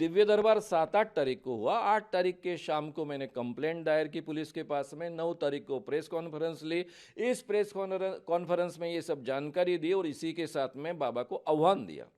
दिव्य दरबार 7-8 तारीख को हुआ। 8 तारीख के शाम को मैंने कंप्लेंट दायर की पुलिस के पास में। 9 तारीख को प्रेस कॉन्फ्रेंस ली। इस प्रेस कॉन्फ्रेंस में ये सब जानकारी दी और इसी के साथ में बाबा को आह्वान दिया।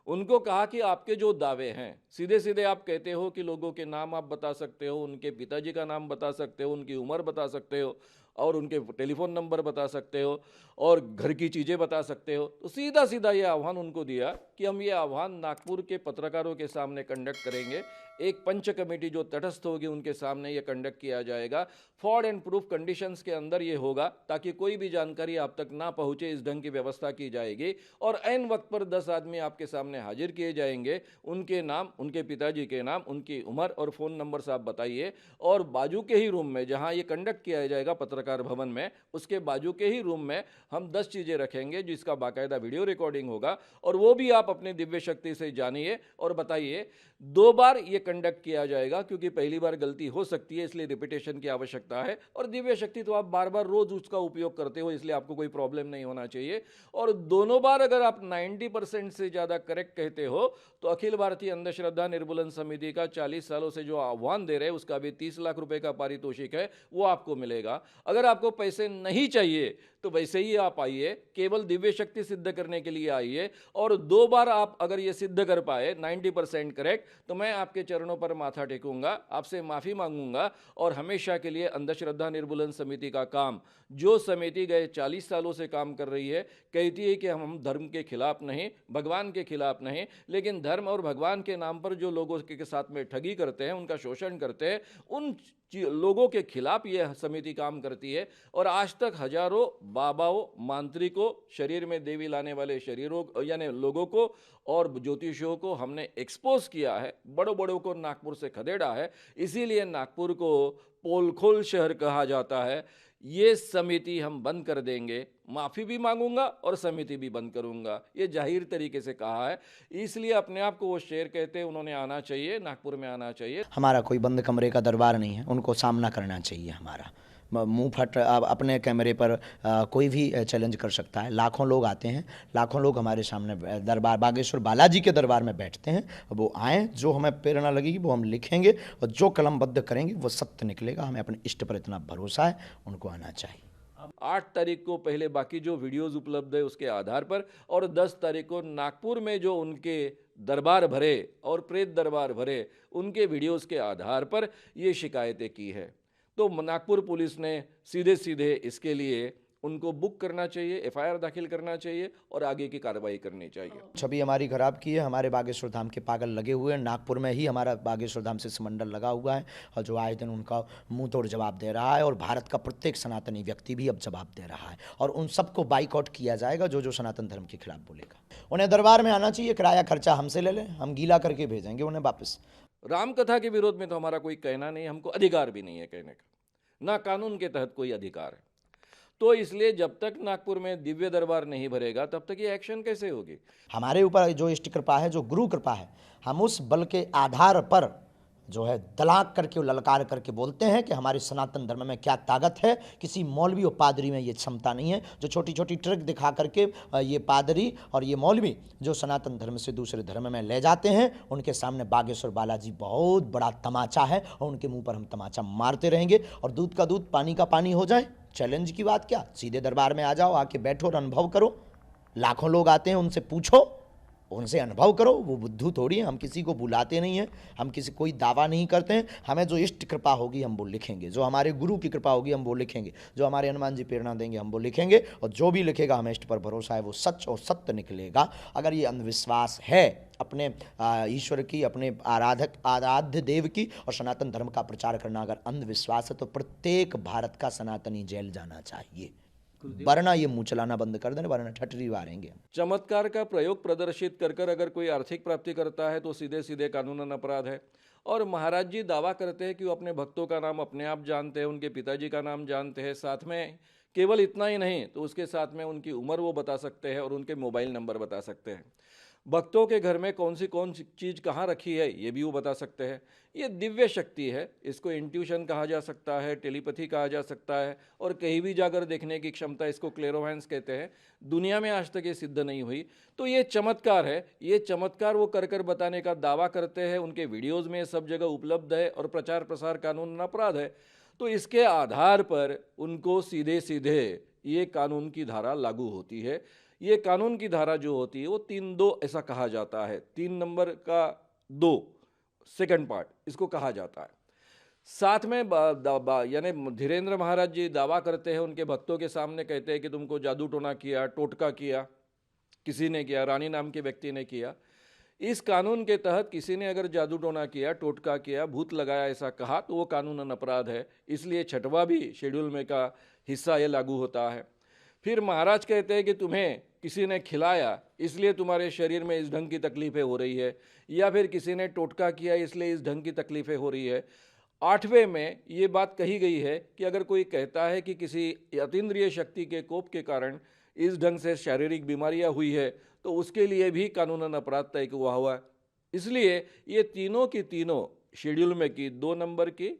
उनको कहा कि आपके जो दावे हैं, सीधे सीधे आप कहते हो कि लोगों के नाम आप बता सकते हो, उनके पिताजी का नाम बता सकते हो, उनकी उम्र बता सकते हो और उनके टेलीफोन नंबर बता सकते हो और घर की चीज़ें बता सकते हो। तो सीधा सीधा ये आह्वान उनको दिया कि हम ये आह्वान नागपुर के पत्रकारों के सामने कंडक्ट करेंगे। एक पंच कमेटी जो तटस्थ होगी उनके सामने ये कंडक्ट किया जाएगा। फॉर एंड प्रूफ कंडीशंस के अंदर ये होगा ताकि कोई भी जानकारी आप तक ना पहुंचे, इस ढंग की व्यवस्था की जाएगी। और ऐन वक्त पर 10 आदमी आपके सामने हाजिर किए जाएंगे। उनके नाम, उनके पिताजी के नाम, उनकी उम्र और फ़ोन नंबर आप बताइए। और बाजू के ही रूम में जहां ये कंडक्ट किया जाएगा पत्रकार भवन में, उसके बाजू के ही रूम में हम 10 चीज़ें रखेंगे जिसका बाकायदा वीडियो रिकॉर्डिंग होगा और वो भी आप अपनी दिव्य शक्ति से जानिए और बताइए। 2 बार ये कंडक्ट किया जाएगा क्योंकि पहली बार गलती हो सकती है, इसलिए रिपीटेशन की आवश्यकता है। और दिव्य शक्ति तो आप बार बार रोज उसका उपयोग करते हो, इसलिए आपको कोई प्रॉब्लम नहीं होना चाहिए। और दोनों बार अगर आप 90% से ज़्यादा करेक्ट कहते हो तो अखिल भारतीय अंधश्रद्धा निर्मूलन समिति का 40 सालों से जो आह्वान दे रहे हैं उसका भी 30 लाख रुपए का पारितोषिक है, वो आपको मिलेगा। अगर आपको पैसे नहीं चाहिए तो वैसे ही आप आइए, केवल दिव्य शक्ति सिद्ध करने के लिए आइए। और 2 बार आप अगर ये सिद्ध कर पाए 90% करेक्ट, तो मैं आपके चरणों पर माथा टेकूंगा, आपसे माफ़ी मांगूंगा और हमेशा के लिए अंधश्रद्धा निर्मूलन समिति का काम, जो समिति गए 40 सालों से काम कर रही है, कहती है कि हम धर्म के खिलाफ नहीं, भगवान के खिलाफ नहीं, लेकिन धर्म और भगवान के नाम पर जो लोगों के साथ में ठगी करते हैं, उनका शोषण करते हैं, उन लोगों के खिलाफ यह समिति काम करती है। और आज तक हजारों बाबाओं, मांत्रिकों, शरीर में देवी लाने वाले शरीरों यानी लोगों को और ज्योतिषियों को हमने एक्सपोज किया है, बड़ों बड़ों को नागपुर से खदेड़ा है। इसीलिए नागपुर को पोलखोल शहर कहा जाता है। ये समिति हम बंद कर देंगे, माफ़ी भी मांगूंगा और समिति भी बंद करूंगा, ये जाहिर तरीके से कहा है। इसलिए अपने आप को वो शेर कहते हैं, उन्होंने आना चाहिए, नागपुर में आना चाहिए। हमारा कोई बंद कमरे का दरबार नहीं है, उनको सामना करना चाहिए। हमारा मुंह फट अपने कैमरे पर कोई भी चैलेंज कर सकता है। लाखों लोग आते हैं, लाखों लोग हमारे सामने दरबार बागेश्वर बालाजी के दरबार में बैठते हैं। वो आएँ, जो हमें प्रेरणा लगेगी वो हम लिखेंगे और जो कलमबद्ध करेंगे वो सत्य निकलेगा। हमें अपने इष्ट पर इतना भरोसा है, उनको आना चाहिए। 8 तारीख को पहले बाकी जो वीडियोस उपलब्ध है उसके आधार पर, और 10 तारीख को नागपुर में जो उनके दरबार भरे और प्रेत दरबार भरे, उनके वीडियोस के आधार पर ये शिकायतें की है। तो नागपुर पुलिस ने सीधे सीधे इसके लिए उनको बुक करना चाहिए, एफआईआर दाखिल करना चाहिए और आगे की कार्रवाई करनी चाहिए। छवि हमारी खराब की है। हमारे बागेश्वर धाम के पागल लगे हुए हैं। नागपुर में ही हमारा बागेश्वर धाम से समंडल लगा हुआ है और जो आए दिन उनका मुंह तोड़ जवाब दे रहा है। और भारत का प्रत्येक सनातनी व्यक्ति भी अब जवाब दे रहा है और उन सबको बाइकआउट किया जाएगा जो जो सनातन धर्म के खिलाफ बोलेगा। उन्हें दरबार में आना चाहिए, किराया खर्चा हमसे ले लें, हम गीला करके भेजेंगे उन्हें वापस। रामकथा के विरोध में तो हमारा कोई कहना नहीं, हमको अधिकार भी नहीं है कहने का, ना कानून के तहत कोई अधिकार है। तो इसलिए जब तक नागपुर में दिव्य दरबार नहीं भरेगा तब तक ये एक्शन कैसे होगी। हमारे ऊपर जो इष्ट कृपा है, जो गुरु कृपा है, हम उस बल के आधार पर जो है दलाक करके ललकार करके बोलते हैं कि हमारे सनातन धर्म में क्या ताकत है। किसी मौलवी और पादरी में ये क्षमता नहीं है। जो छोटी छोटी ट्रिक दिखा करके ये पादरी और ये मौलवी जो सनातन धर्म से दूसरे धर्म में ले जाते हैं, उनके सामने बागेश्वर बालाजी बहुत बड़ा तमाचा है और उनके मुंह पर हम तमाचा मारते रहेंगे। और दूध का दूध पानी का पानी हो जाए, चैलेंज की बात क्या, सीधे दरबार में आ जाओ, आके बैठो और अनुभव करो। लाखों लोग आते हैं, उनसे पूछो, उनसे अनुभव करो। वो बुद्धू थोड़ी है, हम किसी को बुलाते नहीं हैं, हम किसी कोई दावा नहीं करते हैं। हमें जो इष्ट कृपा होगी हम वो लिखेंगे, जो हमारे गुरु की कृपा होगी हम वो लिखेंगे, जो हमारे हनुमान जी प्रेरणा देंगे हम वो लिखेंगे। और जो भी लिखेगा हमें इष्ट पर भरोसा है वो सच और सत्य निकलेगा। अगर ये अंधविश्वास है अपने ईश्वर की, अपने आराध्य देव की और सनातन धर्म का प्रचार करना अगर अंधविश्वास है तो प्रत्येक भारत का सनातनी जेल जाना चाहिए, वरना ये मुंह चलाना बंद कर देना, वरना ठटरी मारेंगे। चमत्कार का प्रयोग प्रदर्शित कर कर अगर कोई आर्थिक प्राप्ति करता है तो सीधे सीधे कानूनन अपराध है। और महाराज जी दावा करते हैं कि वो अपने भक्तों का नाम अपने आप जानते हैं, उनके पिताजी का नाम जानते हैं, साथ में केवल इतना ही नहीं तो उसके साथ में उनकी उम्र वो बता सकते हैं और उनके मोबाइल नंबर बता सकते हैं। भक्तों के घर में कौन सी चीज़ कहाँ रखी है ये भी वो बता सकते हैं। ये दिव्य शक्ति है, इसको इंट्यूशन कहा जा सकता है, टेलीपैथी कहा जा सकता है, और कहीं भी जाकर देखने की क्षमता, इसको क्लेरोवैंस कहते हैं। दुनिया में आज तक ये सिद्ध नहीं हुई। तो ये चमत्कार है, ये चमत्कार वो कर बताने का दावा करते हैं, उनके वीडियोज़ में सब जगह उपलब्ध है, और प्रचार प्रसार कानून अपराध है। तो इसके आधार पर उनको सीधे सीधे ये कानून की धारा लागू होती है। ये कानून की धारा जो होती है वो 3(2) ऐसा कहा जाता है, 3 नंबर का 2 सेकंड पार्ट इसको कहा जाता है। साथ में यानी धीरेन्द्र महाराज जी दावा करते हैं, उनके भक्तों के सामने कहते हैं कि तुमको जादू टोना किया, टोटका किया, किसी ने किया, रानी नाम के व्यक्ति ने किया। इस कानून के तहत किसी ने अगर जादू टोना किया, टोटका किया, भूत लगाया ऐसा कहा तो वो कानूनन अपराध है, इसलिए 6वां भी शेड्यूल में का हिस्सा ये लागू होता है। फिर महाराज कहते हैं कि तुम्हें किसी ने खिलाया इसलिए तुम्हारे शरीर में इस ढंग की तकलीफ़ें हो रही है, या फिर किसी ने टोटका किया इसलिए इस ढंग की तकलीफ़ें हो रही है। 8वें में ये बात कही गई है कि अगर कोई कहता है कि किसी अतीन्द्रिय शक्ति के कोप के कारण इस ढंग से शारीरिक बीमारियां हुई है तो उसके लिए भी कानूनन अपराध तय हुआ हुआ है। इसलिए ये तीनों की तीनों शेड्यूल में की 2 नंबर की,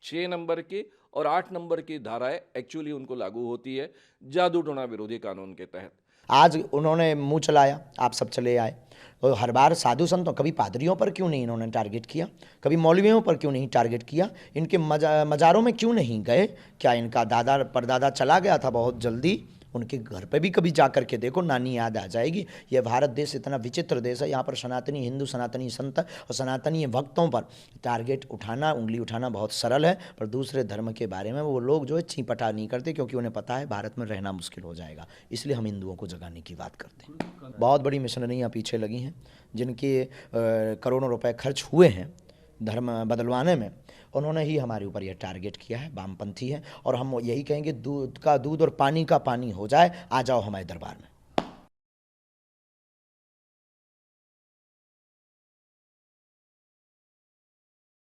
6 नंबर की और 8 नंबर की धाराएं एक्चुअली उनको लागू होती है जादू टोना विरोधी कानून के तहत। आज उन्होंने मुंह चलाया, आप सब चले आए, तो हर बार साधु संतों, कभी पादरियों पर क्यों नहीं इन्होंने टारगेट किया, कभी मौलवियों पर क्यों नहीं टारगेट किया, इनके मज़ारों में क्यों नहीं गए? क्या इनका दादा परदादा चला गया था बहुत जल्दी? उनके घर पे भी कभी जा कर के देखो, नानी याद आ जाएगी। यह भारत देश इतना विचित्र देश है, यहाँ पर सनातनी हिंदू, सनातनी संत और सनातनी भक्तों पर टारगेट उठाना, उंगली उठाना बहुत सरल है, पर दूसरे धर्म के बारे में वो लोग जो है चीपटा नहीं करते, क्योंकि उन्हें पता है भारत में रहना मुश्किल हो जाएगा। इसलिए हम हिंदुओं को जगाने की बात करते हैं। बहुत बड़ी मिशनरियाँ पीछे लगी हैं, जिनके करोड़ों रुपये खर्च हुए हैं धर्म बदलवाने में, उन्होंने ही हमारे ऊपर यह टारगेट किया है। वामपंथी है, और हम यही कहेंगे दूध का दूध और पानी का पानी हो जाए, आ जाओ हमारे दरबार में।